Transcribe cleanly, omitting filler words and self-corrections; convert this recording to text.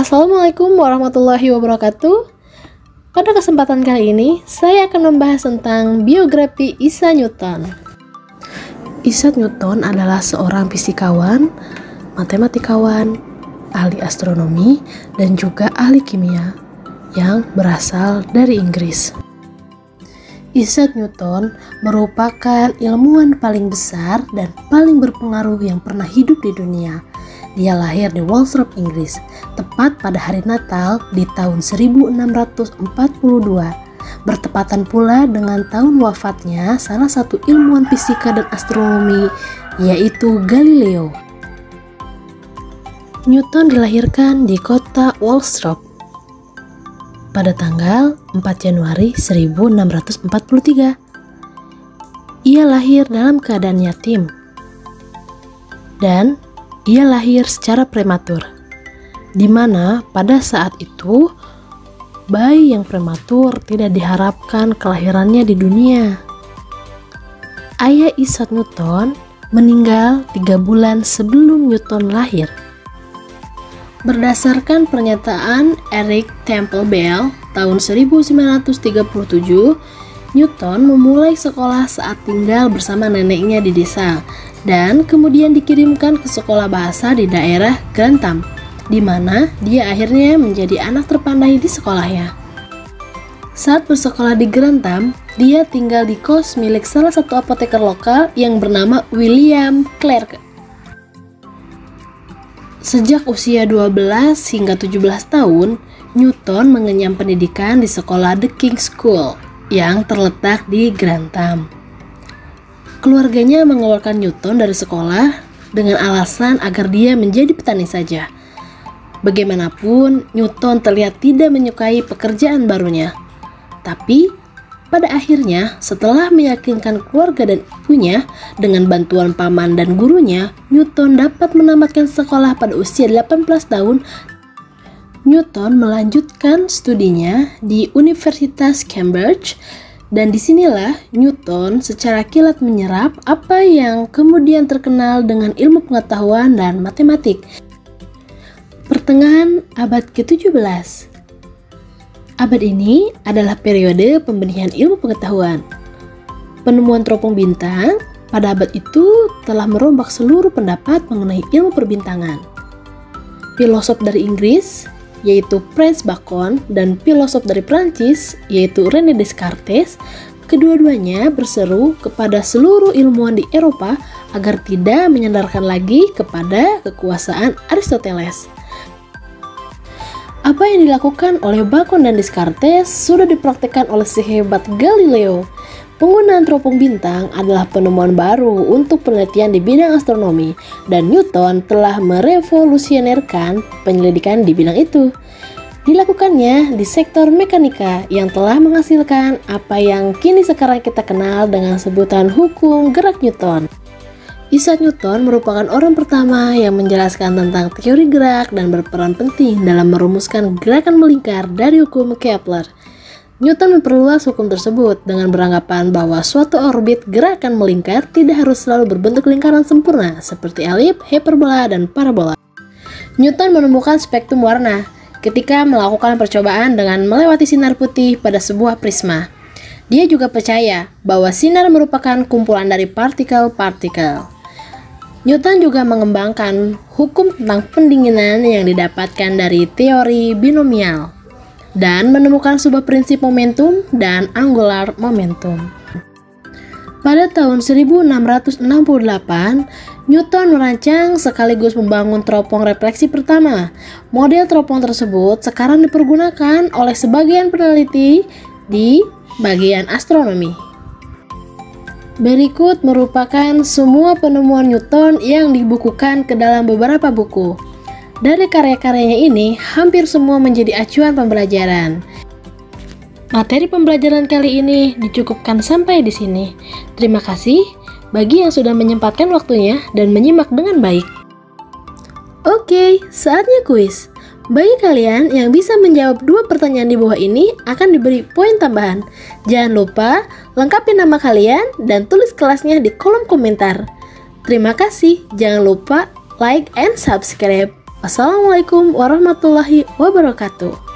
Assalamualaikum warahmatullahi wabarakatuh. Pada kesempatan kali ini, saya akan membahas tentang biografi Isaac Newton. Isaac Newton adalah seorang fisikawan, matematikawan, ahli astronomi, dan juga ahli kimia yang berasal dari Inggris. Isaac Newton merupakan ilmuwan paling besar dan paling berpengaruh yang pernah hidup di dunia. Dia lahir di Walsrop, Inggris, tepat pada hari Natal di tahun 1642. Bertepatan pula dengan tahun wafatnya salah satu ilmuwan fisika dan astronomi, yaitu Galileo. Newton dilahirkan di kota Walsrop pada tanggal 4 Januari 1643. Ia lahir dalam keadaan yatim dan ia lahir secara prematur, di mana pada saat itu bayi yang prematur tidak diharapkan kelahirannya di dunia. Ayah Isaac Newton meninggal 3 bulan sebelum Newton lahir. Berdasarkan pernyataan Eric Temple Bell tahun 1937, Newton memulai sekolah saat tinggal bersama neneknya di desa dan kemudian dikirimkan ke sekolah bahasa di daerah Grantham, di mana dia akhirnya menjadi anak terpandai di sekolahnya. Saat bersekolah di Grantham, dia tinggal di kos milik salah satu apoteker lokal yang bernama William Clarke. Sejak usia 12 hingga 17 tahun, Newton mengenyam pendidikan di sekolah The King's School yang terletak di Grantham. Keluarganya mengeluarkan Newton dari sekolah dengan alasan agar dia menjadi petani saja. Bagaimanapun, Newton terlihat tidak menyukai pekerjaan barunya. Tapi, pada akhirnya, setelah meyakinkan keluarga dan ibunya, dengan bantuan paman dan gurunya, Newton dapat menamatkan sekolah pada usia 18 tahun. Newton melanjutkan studinya di Universitas Cambridge, dan disinilah Newton secara kilat menyerap apa yang kemudian terkenal dengan ilmu pengetahuan dan matematik. Pertengahan abad ke-17. Abad ini adalah periode pembenihan ilmu pengetahuan. Penemuan teropong bintang pada abad itu telah merombak seluruh pendapat mengenai ilmu perbintangan. Filosof dari Inggris, yaitu Francis Bacon, dan filosof dari Prancis, yaitu René Descartes, kedua-duanya berseru kepada seluruh ilmuwan di Eropa agar tidak menyandarkan lagi kepada kekuasaan Aristoteles. Apa yang dilakukan oleh Bacon dan Descartes sudah dipraktikkan oleh si hebat Galileo. Penggunaan teropong bintang adalah penemuan baru untuk penelitian di bidang astronomi, dan Newton telah merevolusionerkan penyelidikan di bidang itu. Dilakukannya di sektor mekanika yang telah menghasilkan apa yang kini sekarang kita kenal dengan sebutan hukum gerak Newton. Isaac Newton merupakan orang pertama yang menjelaskan tentang teori gerak dan berperan penting dalam merumuskan gerakan melingkar dari hukum Kepler. Newton memperluas hukum tersebut dengan beranggapan bahwa suatu orbit gerakan melingkar tidak harus selalu berbentuk lingkaran sempurna seperti elip, hiperbola, dan parabola. Newton menemukan spektrum warna ketika melakukan percobaan dengan melewati sinar putih pada sebuah prisma. Dia juga percaya bahwa sinar merupakan kumpulan dari partikel-partikel. Newton juga mengembangkan hukum tentang pendinginan yang didapatkan dari teori binomial dan menemukan sebuah prinsip momentum dan angular momentum. Pada tahun 1668, Newton merancang sekaligus membangun teropong refleksi pertama. Model teropong tersebut sekarang dipergunakan oleh sebagian peneliti di bagian astronomi. Berikut merupakan semua penemuan Newton yang dibukukan ke dalam beberapa buku. Dari karya-karyanya ini, hampir semua menjadi acuan pembelajaran. Materi pembelajaran kali ini dicukupkan sampai di sini. Terima kasih bagi yang sudah menyempatkan waktunya dan menyimak dengan baik. Oke, saatnya kuis. Bagi kalian yang bisa menjawab 2 pertanyaan di bawah ini akan diberi poin tambahan. Jangan lupa lengkapi nama kalian dan tulis kelasnya di kolom komentar. Terima kasih, jangan lupa like and subscribe. Wassalamualaikum warahmatullahi wabarakatuh.